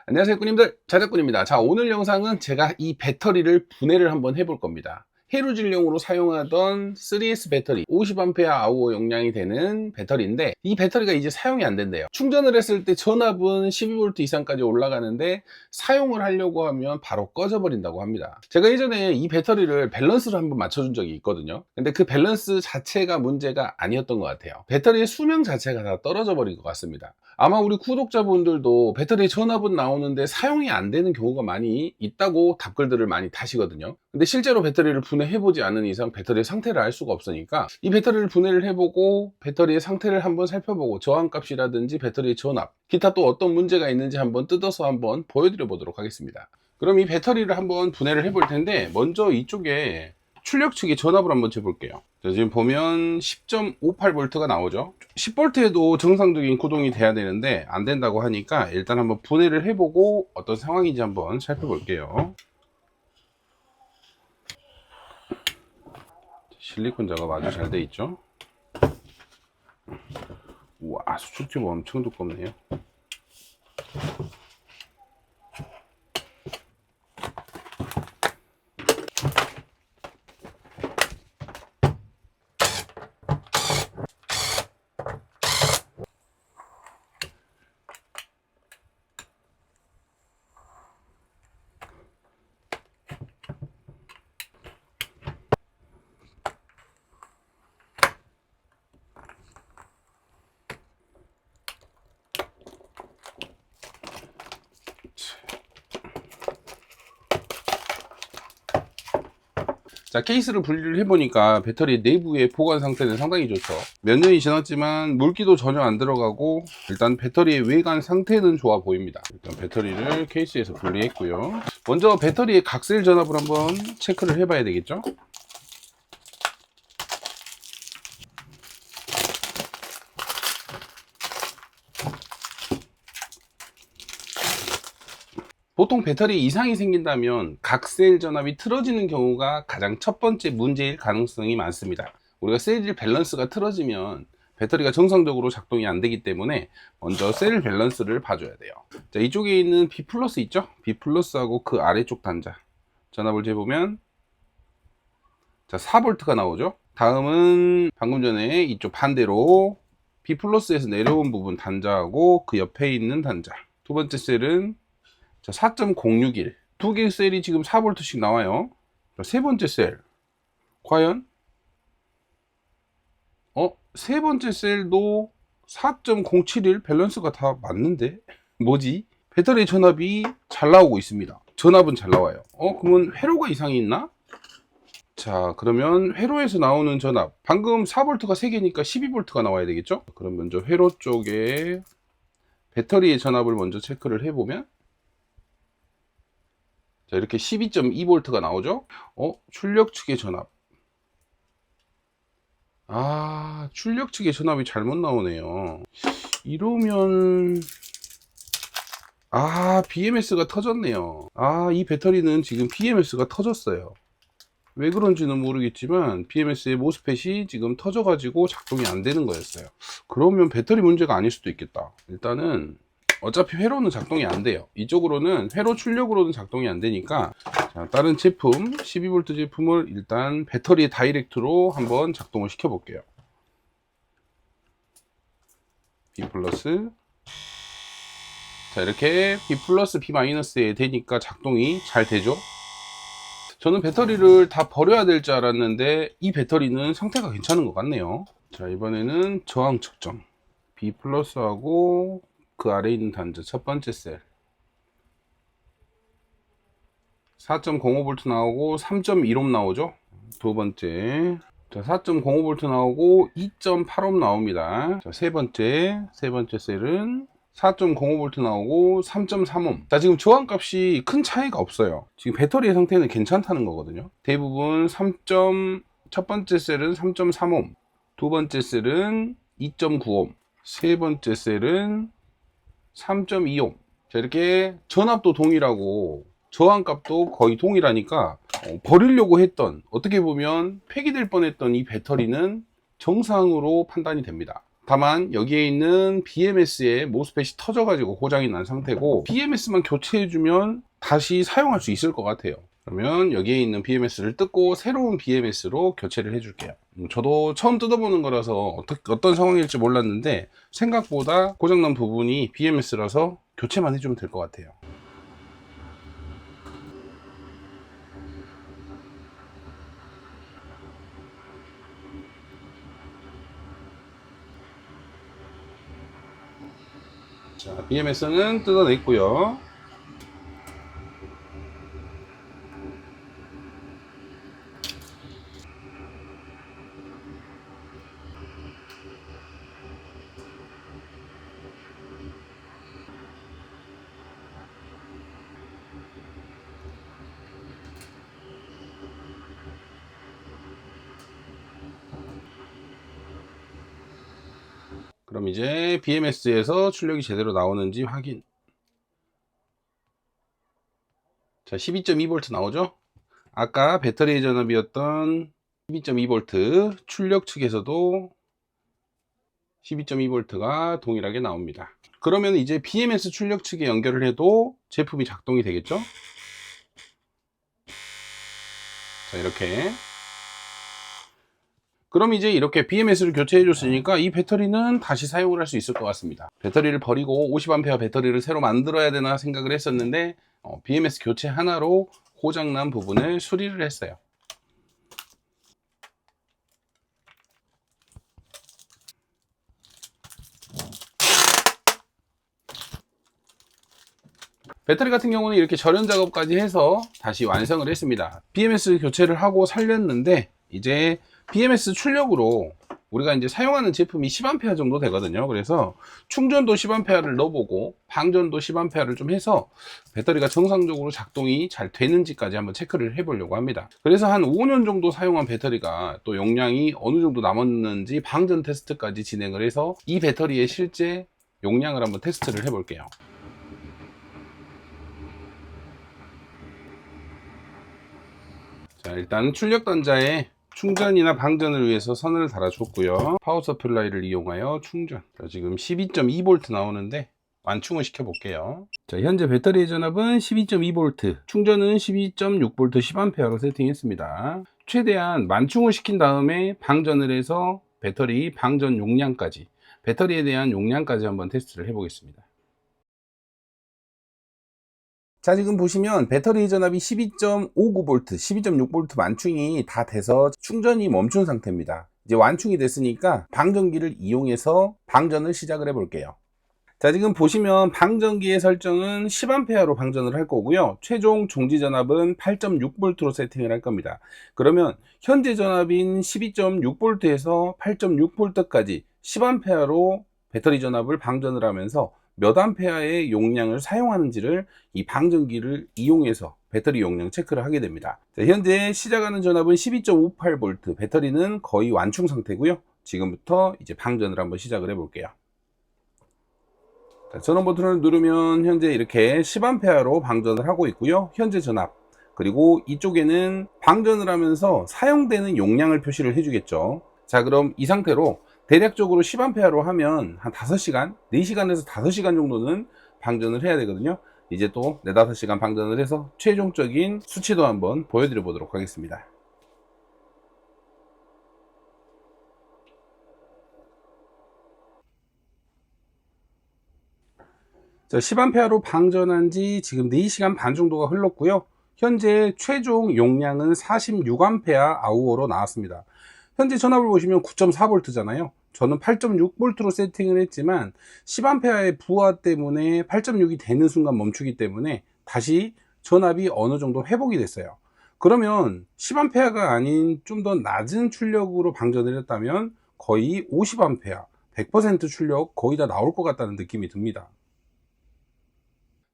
안녕하세요 꾸님들, 자작꾼입니다. 자, 오늘 영상은 제가 이 배터리를 분해를 한번 해볼 겁니다. 해루질용으로 사용하던 3S 배터리 50A 아우어 용량이 되는 배터리인데, 이 배터리가 이제 사용이 안 된대요. 충전을 했을 때 전압은 12V 이상까지 올라가는데 사용을 하려고 하면 바로 꺼져 버린다고 합니다. 제가 예전에 이 배터리를 밸런스를 한번 맞춰준 적이 있거든요. 근데 그 밸런스 자체가 문제가 아니었던 것 같아요. 배터리의 수명 자체가 다 떨어져 버린 것 같습니다. 아마 우리 구독자분들도 배터리 전압은 나오는데 사용이 안 되는 경우가 많이 있다고 답글들을 많이 다시거든요. 근데 실제로 배터리를 분해해보지 않은 이상 배터리의 상태를 알 수가 없으니까, 이 배터리를 분해를 해보고 배터리의 상태를 한번 살펴보고 저항값이라든지 배터리의 전압, 기타 또 어떤 문제가 있는지 한번 뜯어서 한번 보여드려 보도록 하겠습니다. 그럼 이 배터리를 한번 분해를 해볼 텐데, 먼저 이쪽에 출력 측의 전압을 한번 재볼게요. 지금 보면 10.58V가 나오죠. 10V에도 정상적인 구동이 돼야 되는데 안 된다고 하니까 일단 한번 분해를 해보고 어떤 상황인지 한번 살펴볼게요. 실리콘 작업 아주 잘 돼 있죠. 우와, 수축 튜브 엄청 두껍네요. 자, 케이스를 분리를 해보니까 배터리 내부의 보관 상태는 상당히 좋죠. 몇 년이 지났지만 물기도 전혀 안 들어가고 일단 배터리의 외관 상태는 좋아 보입니다. 일단 배터리를 케이스에서 분리했고요. 먼저 배터리의 각셀 전압을 한번 체크를 해봐야 되겠죠. 보통 배터리에 이상이 생긴다면 각셀 전압이 틀어지는 경우가 가장 첫 번째 문제일 가능성이 많습니다. 우리가 셀 밸런스가 틀어지면 배터리가 정상적으로 작동이 안 되기 때문에 먼저 셀 밸런스를 봐줘야 돼요. 자, 이쪽에 있는 B 플러스 있죠? B 플러스하고 그 아래쪽 단자 전압을 재보면 자, 4V가 나오죠. 다음은 방금 전에 이쪽 반대로 B 플러스에서 내려온 부분 단자하고 그 옆에 있는 단자, 두 번째 셀은 4.061 두 개의 셀이 지금 4V씩 나와요. 세 번째 셀 과연 세 번째 셀도 4.071 밸런스가 다 맞는데 뭐지? 배터리 전압이 잘 나오고 있습니다. 전압은 잘 나와요. 그러면 회로가 이상이 있나? 자, 그러면 회로에서 나오는 전압, 방금 4V가 3개니까 12V가 나와야 되겠죠? 그럼 먼저 회로 쪽에 배터리의 전압을 먼저 체크를 해보면 자, 이렇게 12.2V가 나오죠. 출력 측의 전압, 출력 측의 전압이 잘못 나오네요. 이러면 BMS가 터졌네요. 이 배터리는 지금 BMS가 터졌어요. 왜 그런지는 모르겠지만 BMS의 모스펫이 지금 터져 가지고 작동이 안 되는 거였어요. 그러면 배터리 문제가 아닐 수도 있겠다. 일단은 어차피 회로는 작동이 안 돼요. 이쪽으로는 회로 출력으로는 작동이 안 되니까, 자, 다른 제품 12V 제품을 일단 배터리 다이렉트로 한번 작동을 시켜 볼게요. B 플러스, 자, 이렇게 B 플러스 B 마이너스에 되니까 작동이 잘 되죠. 저는 배터리를 다 버려야 될 줄 알았는데 이 배터리는 상태가 괜찮은 것 같네요. 자, 이번에는 저항 측정, B 플러스하고 그 아래에 있는 단자 첫 번째 셀 4.05V 나오고 3.1옴 나오죠. 두 번째, 자, 4.05V 나오고 2.8옴 나옵니다. 자, 세 번째 셀은 4.05V 나오고 3.3옴. 자, 지금 저항값이 큰 차이가 없어요. 지금 배터리의 상태는 괜찮다는 거거든요. 대부분 첫 번째 셀은 3.3옴, 두 번째 셀은 2.9옴, 세 번째 셀은 3.2옴. 자, 이렇게 전압도 동일하고 저항값도 거의 동일하니까 버리려고 했던, 어떻게 보면 폐기될 뻔했던 이 배터리는 정상으로 판단이 됩니다. 다만 여기에 있는 BMS의 모스펫이 터져가지고 고장이 난 상태고, BMS만 교체해주면 다시 사용할 수 있을 것 같아요. 그러면 여기에 있는 BMS를 뜯고 새로운 BMS로 교체를 해줄게요. 저도 처음 뜯어보는 거라서 어떤 상황일지 몰랐는데 생각보다 고장난 부분이 BMS라서 교체만 해주면 될 것 같아요. 자, BMS는 뜯어냈고요. 그럼 이제 BMS에서 출력이 제대로 나오는지 확인. 자, 12.2V 나오죠? 아까 배터리 전압이었던 12.2V 출력 측에서도 12.2V가 동일하게 나옵니다. 그러면 이제 BMS 출력 측에 연결을 해도 제품이 작동이 되겠죠? 자, 이렇게. 그럼 이제 이렇게 BMS를 교체해 줬으니까 이 배터리는 다시 사용을 할 수 있을 것 같습니다. 배터리를 버리고 50A 배터리를 새로 만들어야 되나 생각을 했었는데 BMS 교체 하나로 고장난 부분을 수리를 했어요. 배터리 같은 경우는 이렇게 절연 작업까지 해서 다시 완성을 했습니다. BMS 교체를 하고 살렸는데 이제 BMS 출력으로 우리가 이제 사용하는 제품이 10A 정도 되거든요. 그래서 충전도 10A를 넣어보고 방전도 10A를 좀 해서 배터리가 정상적으로 작동이 잘 되는지까지 한번 체크를 해보려고 합니다. 그래서 한 5년 정도 사용한 배터리가 또 용량이 어느 정도 남았는지 방전 테스트까지 진행을 해서 이 배터리의 실제 용량을 한번 테스트를 해볼게요. 자, 일단 출력 단자에 충전이나 방전을 위해서 선을 달아줬고요. 파워 서플라이를 이용하여 충전. 자, 지금 12.2V 나오는데 완충을 시켜 볼게요. 자, 현재 배터리의 전압은 12.2V, 충전은 12.6V 10A로 세팅했습니다. 최대한 만충을 시킨 다음에 방전을 해서 배터리 방전 용량까지, 배터리에 대한 용량까지 한번 테스트를 해보겠습니다. 자, 지금 보시면 배터리 전압이 12.59V, 12.6V 만충이 다 돼서 충전이 멈춘 상태입니다. 이제 완충이 됐으니까 방전기를 이용해서 방전을 시작을 해 볼게요. 자, 지금 보시면 방전기의 설정은 10A로 방전을 할 거고요. 최종 종지 전압은 8.6V로 세팅을 할 겁니다. 그러면 현재 전압인 12.6V에서 8.6V까지 10A로 배터리 전압을 방전을 하면서 몇 암페어의 용량을 사용하는지를 이 방전기를 이용해서 배터리 용량 체크를 하게 됩니다. 자, 현재 시작하는 전압은 12.58V, 배터리는 거의 완충 상태고요. 지금부터 이제 방전을 한번 시작을 해 볼게요. 전원 버튼을 누르면 현재 이렇게 10A로 방전을 하고 있고요. 현재 전압, 그리고 이쪽에는 방전을 하면서 사용되는 용량을 표시를 해주겠죠. 자, 그럼 이 상태로 대략적으로 10A로 하면 한 5시간, 4시간에서 5시간 정도는 방전을 해야 되거든요. 이제 또 4, 5시간 방전을 해서 최종적인 수치도 한번 보여드려 보도록 하겠습니다. 자, 10A로 방전한 지 지금 4시간 반 정도가 흘렀고요. 현재 최종 용량은 46A 아우어로 나왔습니다. 현재 전압을 보시면 9.4V잖아요. 저는 8.6V로 세팅을 했지만 10A의 부하 때문에 8.6이 되는 순간 멈추기 때문에 다시 전압이 어느 정도 회복이 됐어요. 그러면 10A가 아닌 좀 더 낮은 출력으로 방전을 했다면 거의 50A, 100% 출력 거의 다 나올 것 같다는 느낌이 듭니다.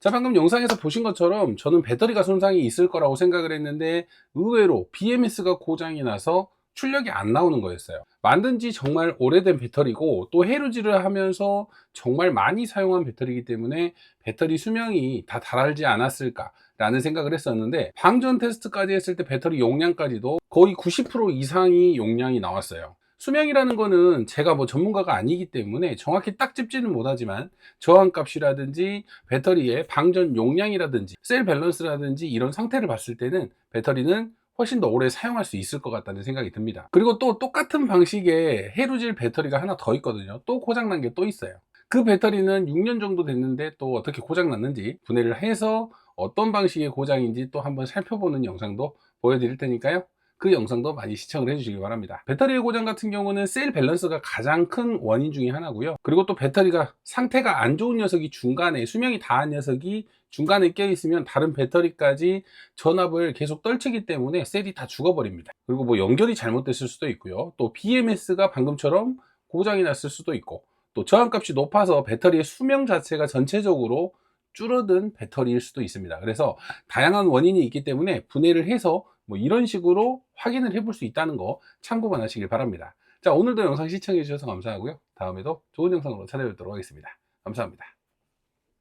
자, 방금 영상에서 보신 것처럼 저는 배터리가 손상이 있을 거라고 생각을 했는데 의외로 BMS가 고장이 나서 출력이 안 나오는 거였어요. 만든 지 정말 오래된 배터리고 또 해루질을 하면서 정말 많이 사용한 배터리이기 때문에 배터리 수명이 다 달하지 않았을까 라는 생각을 했었는데 방전 테스트까지 했을 때 배터리 용량까지도 거의 90% 이상이 용량이 나왔어요. 수명이라는 거는 제가 뭐 전문가가 아니기 때문에 정확히 딱 짚지는 못하지만 저항값이라든지 배터리의 방전 용량이라든지 셀 밸런스라든지 이런 상태를 봤을 때는 배터리는 훨씬 더 오래 사용할 수 있을 것 같다는 생각이 듭니다. 그리고 또 똑같은 방식의 해루질 배터리가 하나 더 있거든요. 또 고장난 게 또 있어요. 그 배터리는 6년 정도 됐는데 또 어떻게 고장났는지 분해를 해서 어떤 방식의 고장인지 또 한번 살펴보는 영상도 보여드릴 테니까요. 그 영상도 많이 시청을 해주시기 바랍니다. 배터리의 고장 같은 경우는 셀 밸런스가 가장 큰 원인 중에 하나고요. 그리고 또 배터리가 상태가 안 좋은 녀석이 중간에, 수명이 다한 녀석이 중간에 껴 있으면 다른 배터리까지 전압을 계속 떨치기 때문에 셀이 다 죽어버립니다. 그리고 뭐 연결이 잘못됐을 수도 있고요. 또 BMS가 방금처럼 고장이 났을 수도 있고, 또 저항값이 높아서 배터리의 수명 자체가 전체적으로 줄어든 배터리일 수도 있습니다. 그래서 다양한 원인이 있기 때문에 분해를 해서 뭐 이런 식으로 확인을 해볼 수 있다는 거 참고만 하시길 바랍니다. 자, 오늘도 영상 시청해 주셔서 감사하고요. 다음에도 좋은 영상으로 찾아뵙도록 하겠습니다. 감사합니다.